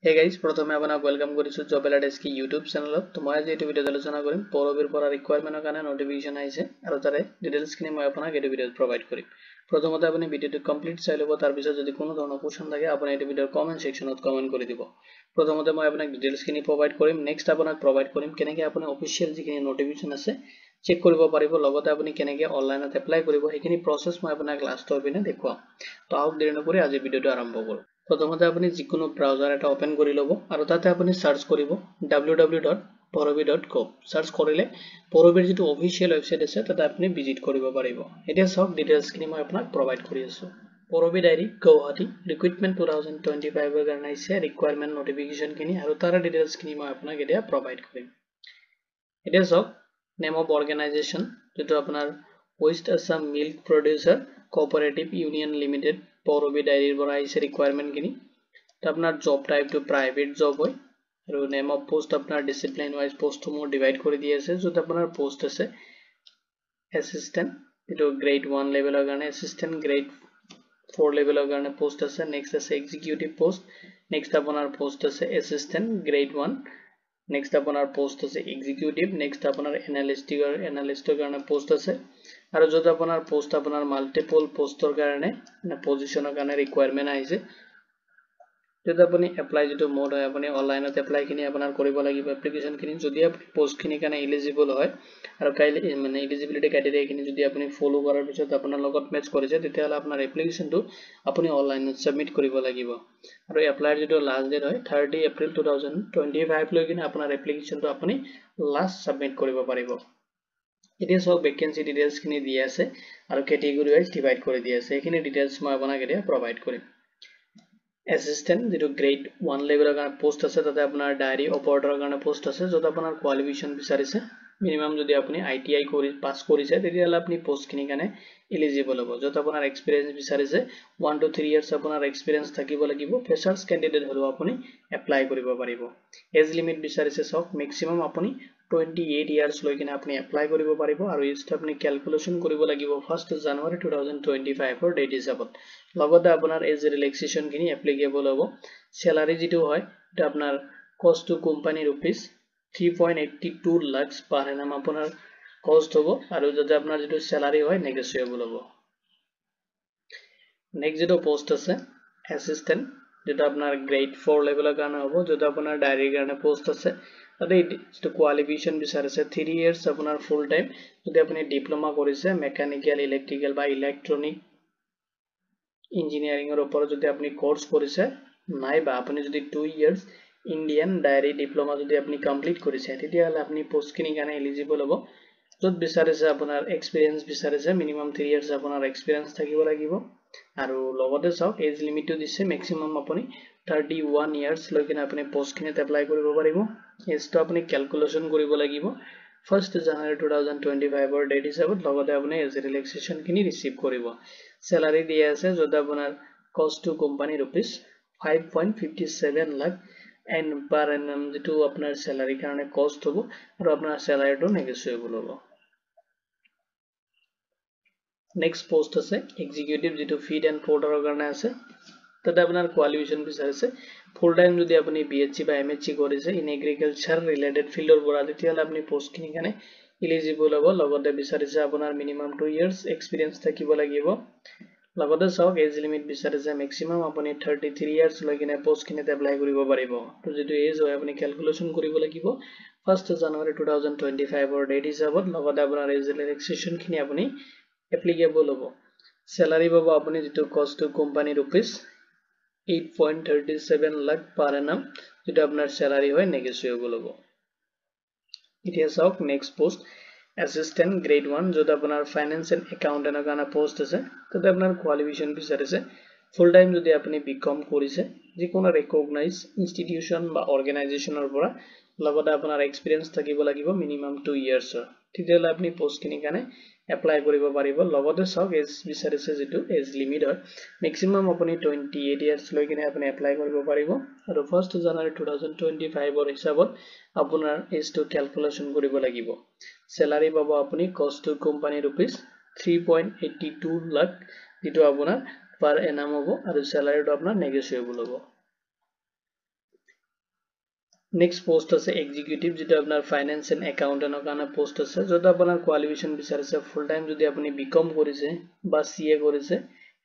Hey guys, प्रथमे आपनाक welcome কৰিছো job alerts কি YouTube চেনেলত। তো মই আজি এই ভিডিঅ'ত আলোচনা কৰিম পৰবীৰ পৰা ৰিকুৱাৰমেন্টৰ কাৰণে নটিফিকেশন আহিছে আৰু তাৰে ডিটেইলছ খিনি মই আপোনাক এই ভিডিঅ'ত প্ৰভাইড কৰিম। প্ৰথমতে আপুনি ভিডিঅ'টো কমপ্লিট চাই ল'ব, তাৰ পিছত যদি কোনো ধৰণৰ কোৱেশ্চন থাকে আপুনি এই ভিডিঅ'ৰ কমেন্ট সেকশনত কমেন্ট কৰি দিব। প্ৰথমতে মই আপোনাক ডিটেইলছ খিনি প্ৰভাইড কৰিম, নেক্সট আপোনাক প্ৰভাইড কৰিম কেনেকৈ আপুনি অফিচিয়েল যিখিনি নটিফিকেশন আছে চেক কৰিব পাৰিব, লগতে আপুনি কেনেকৈ অনলাইনত এপ্লাই কৰিব সেইখিনি প্ৰসেস মই আপোনাক লাষ্টৰ পিনে দেখুৱাম। তো আহক দেৰি নকৰি আজি ভিডিঅ'টো আৰম্ভ কৰোঁ। প্ৰথমতে আপুনি যিকোনো ব্ৰাউজাৰ এটা ওপেন কৰি ল'ব আৰু তাতে আপুনি সাৰ্চ কৰিব www.porobi.com। সাৰ্চ কৰিলে পৰবীৰ যিটো অফিচিয়েল ওয়েবসাইট আছে তাতে আপুনি ভিজিট কৰিব পাৰিব। এতিয়া সব ডিটেইলছ খিনি মই আপোনাক প্ৰভাইড কৰি আছো। পৰবী ডায়েৰী গুৱাহাটী ৰিক্ৰুটমেন্ট 2025 এৰ কাৰণে আছে ৰিকুৱাৰমেন্ট নটিফিকেশন খিনি আৰু তাৰ ডিটেইলছ খিনি মই আপোনাক এতিয়া প্ৰভাইড কৰিম। এতিয়া সব নেম অফ অৰ্গেনাইজেশ্যন যেটো আপোনাৰ west Assam milk producer cooperative union limited Purabi ডায়েৰীৰ পৰা আহিছে ৰিকুৱাৰমেন্ট খিনি। তো আপোনাৰ job type to private job হয় আৰু নেম অফ পোষ্ট আপোনাৰ ডিসিপ্লিন ওয়াইজ পোষ্টসমূহ ডিভাইড কৰি দি আছে, য'ত আপোনাৰ পোষ্ট আছে এসিস্ট্যান্ট যেটো গ্ৰেড 1 লেভেলৰ কাৰণে, এসিস্ট্যান্ট গ্ৰেড 4 লেভেলৰ কাৰণে পোষ্ট আছে, নেক্সট আছে এক্সিকিউটিভ পোষ্ট, নেক্সট আপোনাৰ পোষ্ট আছে এসিস্ট্যান্ট গ্ৰেড 1, নেক্সট আপোনাৰ পোষ্ট আছে এক্সিকিউটিভ, নেক্সট আপোনাৰ এনালিষ্টৰ কাৰণে পোষ্ট আছে আৰু য'ত আপোনাৰ পোষ্ট আপোনাৰ মাল্টিপল পোষ্টৰ কাৰণে পজিশনৰ কাৰণে ৰিকুৱাৰমেন্ট আহিছে। যদি আপুনি এপ্লাই যেটো মোড হয় আপুনি অনলাইনত এপ্লাই খিনি আপোনাৰ কৰিব লাগিব এপ্লিকেশন খিনি, যদি আপুনি পোষ্ট খিনি কাৰণে এলিজিবল হয় আৰু কাইলে মানে এলিজিবিলিটি ক্ৰাইটেৰিয়া খিনি যদি আপুনি ফলো কৰাৰ পিছত আপোনাৰ লগত মেচ কৰিছে তেতিয়াহলে আপোনাৰ এপ্লিকেশনটো আপুনি অনলাইনত সাবমিট কৰিব লাগিব আৰু এপ্লাইৰ যেটো লাষ্ট ডেট হয় 30 এপ্ৰিল 2025 লৈ কিনে আপোনাৰ এপ্লিকেশনটো আপুনি লাষ্ট সাবমিট কৰিব পাৰিব। এতিয়া সব ভ্যাকেন্সি ডিটেইলছ খিনি দিয়া আছে আৰু ক্যাটাগৰি ওয়াইজ ডিভাইড কৰি দিয়া আছে, এইখিনি ডিটেইলছ মই আপোনাক এতিয়া প্ৰভাইড কৰিম। এসিস্ট্যান্ট যেটো গ্ৰেড 1 লেভেলৰ কাৰণে পোষ্ট আছে, তাতে আপোনাৰ ডায়েৰী অপাৰেটৰৰ কাৰণে পোষ্ট আছে, য'ত আপোনাৰ কোৱালিফিকেশন বিচাৰিছে মিনিমাম যদি আপুনি ITI কৰি পাস কৰিছে তেতিয়াহলে আপুনি পোষ্ট খিনি কাৰণে এলিজিবল হ'ব। য'ত আপোনাৰ এক্সপেৰিয়েন্স বিচাৰিছে 1 to 3 ইয়াৰ্স আপোনাৰ এক্সপেৰিয়েন্স থাকিব লাগিব, ফ্ৰেছাৰ্স ক্যান্ডিডেট হলেও আপুনি এপ্লাই কৰিব পাৰিব। এজ লিমিট বিচাৰিছে সব মেক্সিমাম আপুনি 28 ইয়াৰ্স লৈ কিনে আপুনি এপ্লাই কৰিব পাৰিব আৰু এজটো আপুনি ক্যালকুলেশন কৰিব লাগিব 1 জানুৱাৰী 2025 ৰ ডেট হিচাপত। লগতে আপোনাৰ এজ ৰিলেক্সেশন খিনি এপ্লিকেবল হ'ব। স্যালাৰি যেটো হয় এটা আপোনাৰ cost to company rupees 3.82 lakh পাৰ এনাম আপোনাৰ কষ্ট হ'ব আৰু যাতে আপোনাৰ যেটো স্যালাৰি হয় নেগোশিয়েবল হ'ব। নেক্সট যেটো পোষ্ট আছে এসিস্ট্যান্ট যেটা আপোনাৰ গ্ৰেড 4 লেভেলৰ কাৰণে হ'ব, য'ত আপোনাৰ ডায়েৰীৰ কাৰণে পোষ্ট আছে, তাতে যেটো কোৱালিফিকেশন বিচাৰিছে 3 ইয়াৰ্স আপোনাৰ ফুল টাইম যদি আপুনি ডিপ্লোমা কৰিছে মেকানিক্যাল ইলেক্ট্ৰিক্যাল বা ইলেক্ট্ৰনিক ইঞ্জিনিয়াৰিংৰ ওপৰত যদি আপুনি কোৰ্স কৰিছে নাইবা আপুনি যদি 2 ইয়াৰ্স ইন্ডিয়ান ডায়েৰী ডিপ্লোমা যদি আপুনি কমপ্লিট কৰিছে তেতিয়াহলে আপুনি পোষ্ট খিনি কাৰণে এলিজিবল হ'ব। য'ত বিচাৰিছে আপোনাৰ এক্সপেৰিয়েন্স বিচাৰিছে মিনিমাম 3 ইয়াৰ্স আপোনাৰ এক্সপেৰিয়েন্স থাকিব লাগিব আৰু লগতে সব এজ লিমিটটো দিছে মেক্সিমাম আপুনি 31 ইয়াৰ্স লৈ কিনে আপুনি পোষ্ট খিনিত এপ্লাই কৰিব পাৰিব। এজটো আপুনি ক্যালকুলেশন কৰিব লাগিব 1 জানুৱাৰী 2025 ৰ ডেট হিচাপত, লগতে আপুনি এজ ৰিলেক্সেশন খিনি ৰিসিভ কৰিব। স্যালাৰি দিয়া আছে য'ত আপোনাৰ cost to company rupees 5.57 lakh and per annum যেটো আপোনাৰ স্যালাৰি কাৰণে কষ্ট হ'ব আৰু আপোনাৰ স্যালাৰিটো নেগোশিয়েবল হ'ব। নেক্সট পোষ্ট আছে এক্সিকিউটিভ যেটো ফিড এন্ড পোৰ্টাৰৰ কাৰণে আছে, তাতে আপোনাৰ কোৱালিফিকেশন বিচাৰিছে ফুল টাইম যদি আপুনি BHC বা MHC কৰিছে ইন এগ্ৰিকালচাৰ ৰিলেটেড ফিল্ডৰ পৰা তেতিয়াহলে আপুনি পোষ্ট খিনি কাৰণে এলিজিবল হ'ব। লগতে বিচাৰিছে আপোনাৰ মিনিমাম 2 ইয়াৰ্স এক্সপেৰিয়েন্স থাকিব লাগিব। লগতে সব এজ লিমিট বিচাৰিছে মেক্সিমাম আপুনি 33 ইয়াৰ্স লৈ কিনে পোষ্ট খিনিত এপ্লাই কৰিব পাৰিব। তো যেটো এজ হয় আপুনি ক্যালকুলেশন কৰিব লাগিব 1 জানুৱাৰী 2025 ৰ ডেট হিচাপত, লগতে আপোনাৰ এজ ৰিলেক্সেশন খিনি আপুনি এপ্লিকেবল হ'ব। স্যালাৰি পাব আপুনি যেটো কষ্ট to company rupees 8.37 lakh per annum যেটো আপোনাৰ স্যালাৰি হয় নেগোশিয়েবল হ'ব। এতিয়া সব নেক্সট পোষ্ট এসিস্ট্যান্ট গ্ৰেড 1 য'ত আপোনাৰ ফাইনান্স এন্ড একাউন্টেন্টৰ কাৰণে পোষ্ট আছে, তাতে আপোনাৰ কোৱালিফিকেশন বিচাৰিছে ফুল টাইম যদি আপুনি বিকম কৰিছে যিকোনো ৰিকগনাইজ ইনষ্টিটিউশন বা অৰ্গেনাইজেচনৰ পৰা, লগতে আপোনাৰ এক্সপেৰিয়েন্স থাকিব লাগিব মিনিমাম 2 ইয়াৰ্সৰ, তেতিয়াহলে আপুনি পোষ্ট খিনি কাৰণে এপ্লাই কৰিব পাৰিব। লগতে সব এজ বিচাৰিছে যেটো এজ লিমিট হয় মেক্সিমাম আপুনি 28 ইয়াৰ্স লৈ কিনে আপুনি এপ্লাই কৰিব পাৰিব আৰু 1 জানুৱাৰী 2025 ৰ হিচাপত আপোনাৰ এজটো ক্যালকুলেশন কৰিব লাগিব। স্যালাৰি পাব আপুনি কষ্ট টু কোম্পানী रुपीस 3.82 লাখ যেটো আপোনাৰ পাৰ এনাম হ'ব আৰু স্যালাৰিটো আপোনাৰ নেগোশিয়েবল হ'ব। নেক্সট পোস্ট আছে এক্সিকিউটিভ, যেটা আপনাৰ ফাইনেন্স এন্ড একাউন্টেন্টৰ কাৰণে পোস্ট আছে, য'ত আপোনাৰ কোৱালিফিকেশ্যন বিচাৰিছে ফুল টাইম যদি আপুনি বিকম কৰিছে বা সিএ কৰিছে,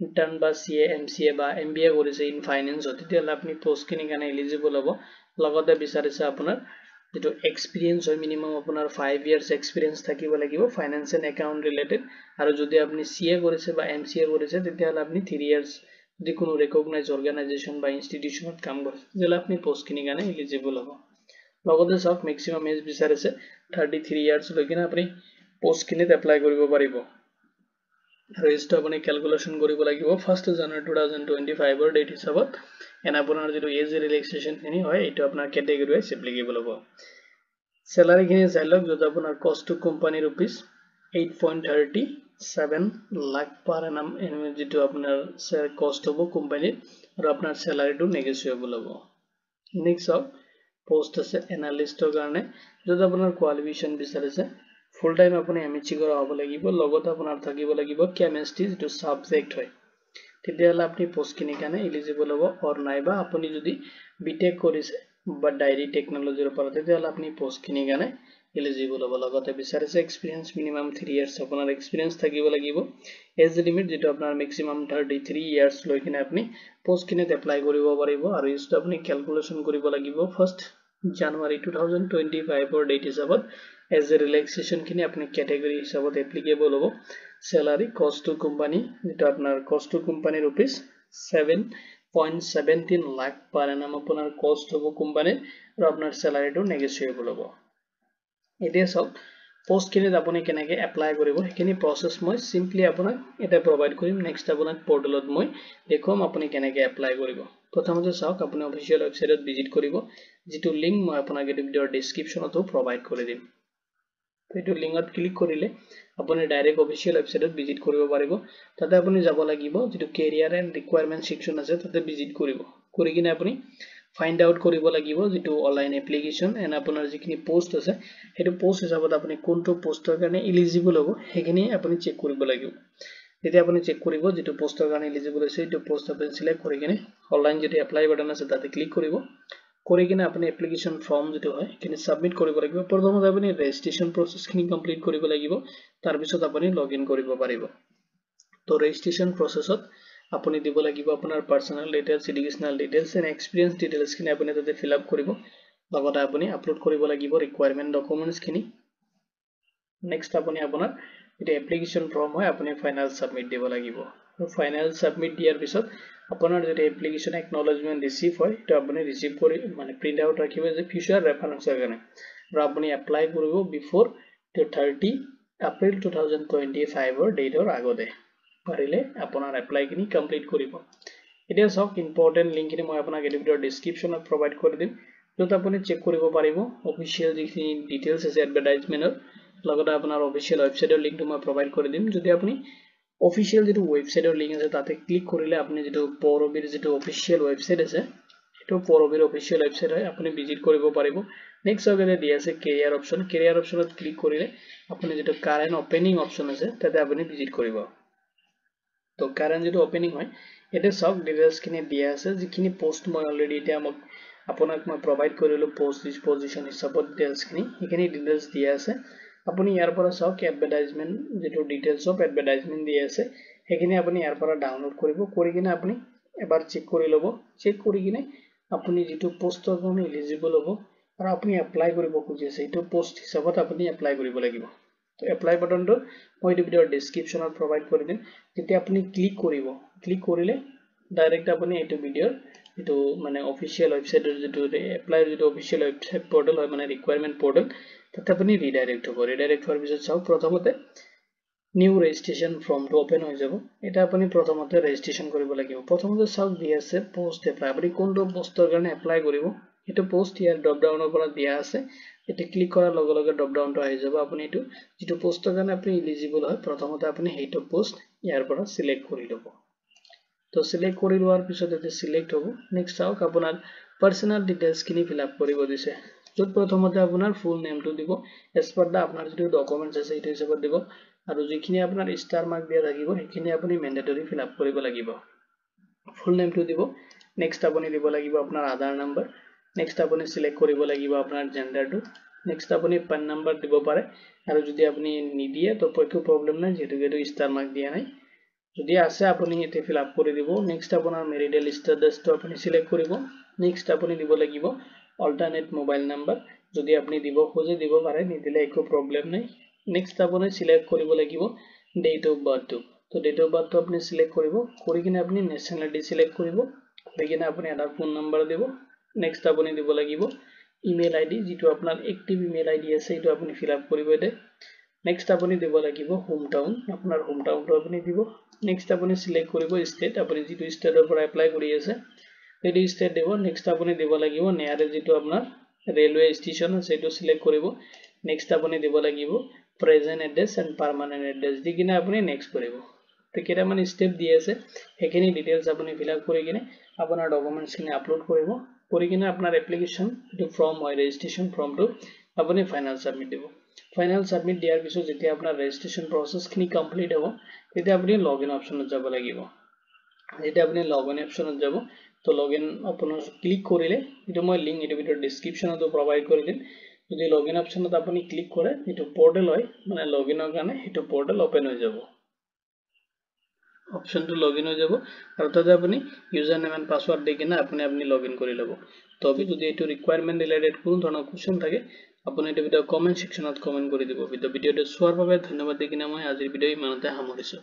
ইন্টাৰ্ণ বা সিএ এমসিএ বা এমবিএ কৰিছে ইন ফাইনেন্স, তেতিয়াহ'লে আপুনি পোষ্টখিনিৰ কাৰণে এলিজিবল হ'ব। লগতে বিচাৰিছে আপোনাৰ যেটো এক্সপিৰিয়েন্স হয় মিনিমাম আপোনাৰ 5 ইয়াৰ্স এক্সপিৰিয়েন্স থাকিব লাগিব ফাইনেন্স এন্ড একাউন্ট ৰিলেটেড, আৰু যদি আপুনি সিএ কৰিছে বা এমসিএ কৰিছে তেতিয়াহ'লে আপুনি 3 ইয়াৰ্স যদি কোনো ৰেকগনাইজ অৰ্গানাইজেশ্যন বা ইনষ্টিটিউচনত কাম কৰিছে তেতিয়াহ'লে আপুনি পোষ্টখিনিৰ কাৰণে এলিজিবল হ'ব। লগতে চাওক মেক্সিমাম এজ বিচাৰিছে 33 ইয়াৰ্স লৈকে আপুনি পোষ্টখিনিত এপ্লাই কৰিব পাৰিব। আৰু এজটো আপুনি ক্যালকুলেশন কৰিব লাগিব 1 জানুৱাৰী 2025 ৰ ডেট হিচাপত, এন আপোনাৰ যেটো এজ ৰিলেক্সেশন খিনি হয় এইটো আপোনাৰ ক্যাটেগৰি ৱাইজ এপ্লিকেবল হ'ব। স্যালাৰি খিনি চাই লওক, যত আপোনাৰ cost to company rupees 8.37 lakh per annum যেটো আপোনাৰ কষ্ট হ'ব কোম্পানীৰ, আৰু আপোনাৰ স্যালাৰিটো নেগোশিয়েবল হ'ব। নেক্সট আপ পোষ্ট আছে এনালিষ্টৰ কাৰণে, যত আপোনাৰ কোৱালিফিকেশ্যন বিচাৰিছে ফুল টাইম আপুনি এমএসসি কৰা হ'ব লাগিব, লগতে আপোনাৰ থাকিব লাগিব কেমিষ্ট্ৰি যেটো সাবজেক্ট হয়, তেতিয়াহ'লে আপুনি পোষ্টখিনিৰ কাৰণে এলিজিবল হ'ব। অৰ নাইবা আপুনি যদি বিটেক কৰিছে বা ডায়েৰী টেকনলজিৰ পৰা তেতিয়াহ'লে আপুনি পোষ্টখিনিৰ কাৰণে এলিজিবল হ'ব। লগতে বিচাৰিছে এক্সপিৰিয়েন্স মিনিমাম 3 ইয়াৰ্স আপোনাৰ এক্সপিৰিয়েন্স থাকিব লাগিব। এজ লিমিট যেটো আপোনাৰ মেক্সিমাম 33 ইয়াৰ্স লৈ কিনে আপুনি পোষ্টখিনিত এপ্লাই কৰিব পাৰিব, আৰু ইটো আপুনি ক্যালকুলেশন কৰিব লাগিব 1 জানুৱাৰী 2025 ৰ ডেট হিচাপত। এজ এ ৰিলেক্সেশন খিনি আপুনি ক্যাটেগৰি হিচাপত এপ্লিকেবল হ'ব। স্যালাৰি কষ্ট টু কোম্পানী যেটো আপোনাৰ cost to company rupees 7.17 lakh পাৰ এনাম আপোনাৰ কষ্ট হ'ব কোম্পানী, আৰু আপোনাৰ স্যালাৰিটো নেগোশিয়েবল হ'ব। এতিয়া চাওক পোষ্টখিনিত আপুনি কেনেকৈ এপ্লাই কৰিব সেইখিনি প্ৰসেস মই সিম্পলি আপোনাক এটা প্ৰভাইড কৰিম। নেক্সট আপোনাক পৰ্টেলত মই দেখুৱাম আপুনি কেনেকৈ এপ্লাই কৰিব। প্ৰথমতে চাওক আপুনি অফিচিয়েল ৱেবসাইটত ভিজিট কৰিব, যেটো লিংক মই আপোনাক এই ভিডিওৰ ডেসক্ৰিপচনতো প্ৰভাইড কৰি দিম। এইটো লিংকত ক্লিক কৰিলে আপুনি ডাইৰেক্ট অফিচিয়েল ৱেবসাইটত ভিজিট কৰিব পাৰিব। তাতে আপুনি যাব লাগিব যেটো কেৰিয়াৰ এণ্ড ৰিকুৱাৰমেন্ট সেকশন আছে, তাতে ভিজিট কৰিব। কৰি কিনে আপুনি ফাইন্ড আউট কৰিব লাগিব যেটো অনলাইন এপ্লিকেশন এণ্ড আপোনাৰ যিখিনি পোষ্ট আছে সেইটো পোষ্ট হিচাপত আপুনি কোনটো পোষ্টৰ কাৰণে এলিজিবল হ'ব সেইখিনি আপুনি চেক কৰিব লাগিব। যেতিয়া আপুনি চেক কৰিব যেটো পোষ্টৰ কাৰণে এলিজিবল আছে এইটো পোষ্ট আপুনি সিলেক্ট কৰি কিনে অনলাইন যেটো এপ্লাই বাটন আছে তাতে ক্লিক কৰিব। কৰি কিনে আপুনি এপ্লিকেশন ফৰ্ম যেটো হয় কিনে সাবমিট কৰিব লাগিব। প্ৰথমতে আপুনি ৰেজিষ্ট্ৰেচন প্ৰসেসখিনি কমপ্লিট কৰিব লাগিব, তাৰ পিছত আপুনি লগইন কৰিব পাৰিব। তো ৰেজিষ্ট্ৰেচন প্ৰসেসত আপুনি দিব লাগিব আপোনাৰ personal details, educational details and experience details খিনি আপুনি তাতে ফিল আপ কৰিব। লগতে আপুনি আপলোড কৰিব লাগিব ৰিকুৱাৰমেন্ট ডকুমেন্টছ খিনি। নেক্সট আপুনি আপোনাৰ এটা এপ্লিকেশন ফৰ্ম হয় আপুনি ফাইনাল সাবমিট দিব লাগিব। ফাইনাল সাবমিট দিয়াৰ পিছত আপোনাৰ যেটা এপ্লিকেশন একনলেজমেন্ট ৰিসিভ হয় তো আপুনি ৰিসিভ কৰি মানে প্ৰিন্ট আউট ৰাখিব যে ফিউচাৰ ৰেফাৰেন্সৰ কাৰণে, আৰু আপুনি এপ্লাই কৰিব বিফোৰ 30 এপ্ৰিল 2025 ৰ ডেটৰ আগতে, পাৰিলে আপোনাৰ এপ্লাই খিনি কমপ্লিট কৰিব। এতিয়া চাওক ইম্পৰ্টেন্ট লিংক খিনি মই আপোনাক এই ভিডিওৰ ডেসক্ৰিপচনত প্ৰভাইড কৰি দিম, যত আপুনি চেক কৰিব পাৰিব অফিচিয়েল যিখিনি ডিটেইলছ আছে এডভাৰটাইজমেন্টৰ, লগতে আপোনাৰ অফিচিয়েল ৱেবসাইটৰ লিংকটো মই প্ৰভাইড কৰি দিম। যদি আপুনি অফিচিয়েল যেটো ৱেবসাইটৰ লিংক আছে তাতে ক্লিক কৰিলে আপুনি যেটো পৰবিৰ যেটো অফিচিয়েল ৱেবসাইট আছে এটো পৰবিৰ অফিচিয়েল ৱেবসাইট হয়, আপুনি ভিজিট কৰিব পাৰিব। নেক্সট আগতে দিয়া আছে কেৰিয়াৰ অপচন, কেৰিয়াৰ অপচনত ক্লিক কৰিলে আপুনি যেটো কাৰেন্ট ওপেনিং অপচন আছে তাতে আপুনি ভিজিট কৰিব। তো কাৰেন্ট যেটো ওপেনিং হয় এতে সব ডিটেইলছ খিনি দিয়া আছে, যিখিনি পোষ্ট মই অলৰেডি এতিয়া আপোনাক মই প্ৰভাইড কৰিলো পোষ্ট পজিশন হিচাপত ডিটেইলছ খিনি, সেইখিনি ডিটেইলছ দিয়া আছে। আপুনি ইয়াৰ পৰা চাওক এডভাৰটাইজমেন্ট যেটো ডিটেইলছ অফ এডভাৰটাইজমেন্ট দিয়া আছে সেইখিনি আপুনি ইয়াৰ পৰা ডাউনলোড কৰিব। কৰি কিনে আপুনি এবাৰ চেক কৰি ল'ব, চেক কৰি কিনে আপুনি যেটো পোষ্টৰ কাৰণে এলিজিবল হ'ব আৰু আপুনি এপ্লাই কৰিব খুজি আছে এইটো পোষ্ট হিচাপত আপুনি এপ্লাই কৰিব লাগিব। তো এপ্লাই বাটনটো মই এই ভিডিওৰ ডেসক্ৰিপচনত প্ৰভাইড কৰি দিম। যেতিয়া আপুনি ক্লিক কৰিব, ক্লিক কৰিলে ডাইৰেক্ট আপুনি এইটো ভিডিওৰ এটো মানে অফিচিয়েল ৱেবসাইটৰ যেটো এপ্লাইৰ যেটো অফিচিয়েল ৱেবসাইট পোৰ্টেল হয় মানে ৰিকুৱাৰমেন্ট পোৰ্টেল, তাতে আপুনি ৰিডাইৰেক্ট হ'ব। ৰিডাইৰেক্ট হোৱাৰ পিছত চাওক প্ৰথমতে নিউ ৰেজিষ্ট্ৰেচন ফৰ্মটো ওপেন হৈ যাব। এটা আপুনি প্ৰথমতে ৰেজিষ্ট্ৰেচন কৰিব লাগিব। প্ৰথমতে চাওক দি আছে পোষ্ট এপ্লাই, আপুনি কোনটো পোষ্টৰ কাৰণে এপ্লাই কৰিব এটো পোষ্ট ইয়াৰ ড্ৰপ ডাউনৰ পৰা দিয়া আছে। এটা ক্লিক কৰাৰ লগে লগে ড্ৰপ ডাউনটো আহি যাব। আপুনি এটো যেটো পোষ্টৰ কাৰণে আপুনি এলিজিবল হয় প্ৰথমতে আপুনি সেইটো পোষ্ট ইয়াৰ পৰা সিলেক্ট কৰি ল'ব। তো সিলেক্ট কৰি লোৱাৰ পিছত এতে সিলেক্ট হ'ব। নেক্সট চাওক আপোনাৰ পাৰ্সোনাল ডিটেইলছ খিনি ফিল আপ কৰিব দিছে, য'ত প্ৰথমতে আপোনাৰ ফুল নেমটো দিব, এজ পাৰ দা আপোনাৰ যেটো ডকুমেন্টছ আছে সেইটো হিচাপত দিব, আৰু যিখিনি আপোনাৰ ষ্টাৰ মাৰ্ক দিয়া থাকিব সেইখিনি আপুনি মেন্ডেটৰি ফিল আপ কৰিব লাগিব। ফুল নেমটো দিব। নেক্সট আপুনি দিব লাগিব আপোনাৰ আধাৰ নাম্বাৰ, নেক্সট আপুনি সিলেক্ট কৰিব লাগিব আপোনাৰ জেন্ডাৰটো নেক্সট আপুনি পান নাম্বাৰ দিব পাৰে আৰু যদি আপুনি নিদিয়ে তো একো প্ৰবলেম নাই যেহেতু এটো ষ্টাৰ মাৰ্ক দিয়া নাই যদি আছে আপুনি এতে ফিল আপ কৰি দিব নেক্সট আপোনাৰ মেৰিটেল ষ্টেটাসটো আপুনি সিলেক্ট কৰিব নেক্সট আপুনি দিব লাগিব অল্টাৰনেট মোবাইল নাম্বাৰ যদি আপুনি দিব খোজে দিব পাৰে নিদিলে একো প্ৰবলেম নাই নেক্সট আপুনি সিলেক্ট কৰিব লাগিব ডেট অফ বাৰ্থ তো ডেট অফ বাৰ্থ আপুনি সিলেক্ট কৰিব কৰি কিনে আপুনি নেশনালিটি সিলেক্ট কৰিব কৰি কিনে আপুনি এটা ফোন নাম্বাৰ দিব নেক্সট আপুনি দিব লাগিব ইমেইল আইডি যেটো আপোনাৰ এক্টিভ ইমেইল আইডি আছে এটো আপুনি ফিল আপ কৰিব দে নেক্সট আপুনি দিব লাগিব হোম টাউন আপোনাৰ হোম টাউনটো আপুনি দিব নেক্সট আপুনি সিলেক্ট কৰিব ষ্টেট আপুনি যেটো ষ্টেটৰ পৰা এপ্লাই কৰি আছে সেইটো ষ্টেট দিব নেক্সট আপুনি দিব লাগিব নিয়াৰেষ্ট যেটো আপোনাৰ ৰেলৱে ষ্টেচন আছে এটো সিলেক্ট কৰিব নেক্সট আপুনি দিব লাগিব present address and permanent address দি কিনে আপুনি নেক্সট কৰিব তো কেইটামান স্টেপ দি আছে সেইখিনি ডিটেইলছ আপুনি ফিল আপ কৰি কিনে আপোনাৰ ডকুমেন্টছ খিনি আপলোড কৰিব কৰি কিনে আপোনাৰ এপ্লিকেশন এটো ফৰ্ম হয় ৰেজিষ্ট্ৰেচন ফৰ্মটো আপুনি ফাইনাল সাবমিট দিব ফাইনাল সাবমিট দিয়াৰ পিছত যেতিয়া আপোনাৰ ৰেজিষ্ট্ৰেচন প্ৰসেস খিনি কমপ্লিট হ'ব তেতিয়া আপুনি লগইন অপচনত যাব লাগিব যেতিয়া আপুনি লগইন অপচনত যাব তো লগইন অপচনত ক্লিক কৰিলে এটো মই লিংক এটো ভিতৰত ডেসক্ৰিপচনতো প্ৰভাইড কৰি দিম যদি লগইন অপচনত আপুনি ক্লিক কৰে এটো পোৰ্টেল হয় মানে লগইনৰ কাৰণে এটো পোৰ্টেল ওপেন হৈ যাব অপশন to login হৈ যাব আৰু তাতে আপুনি ইউজাৰ নেম এণ্ড পাসওয়াৰ্ড দি কিনে আপুনি লগইন কৰি লব তবে যদি এটো ৰিকুৱাৰমেন্ট ৰিলেটেড কোনো ধৰণৰ কোৱেশ্চন থাকে আপুনি এটো ভিডিও কমেন্ট সেকশনত কমেন্ট কৰি দিব ভিডিওটো চোৱাৰ বাবে ধন্যবাদ দি কিনে মই আজিৰ ভিডিও ইমানতে সামৰিছো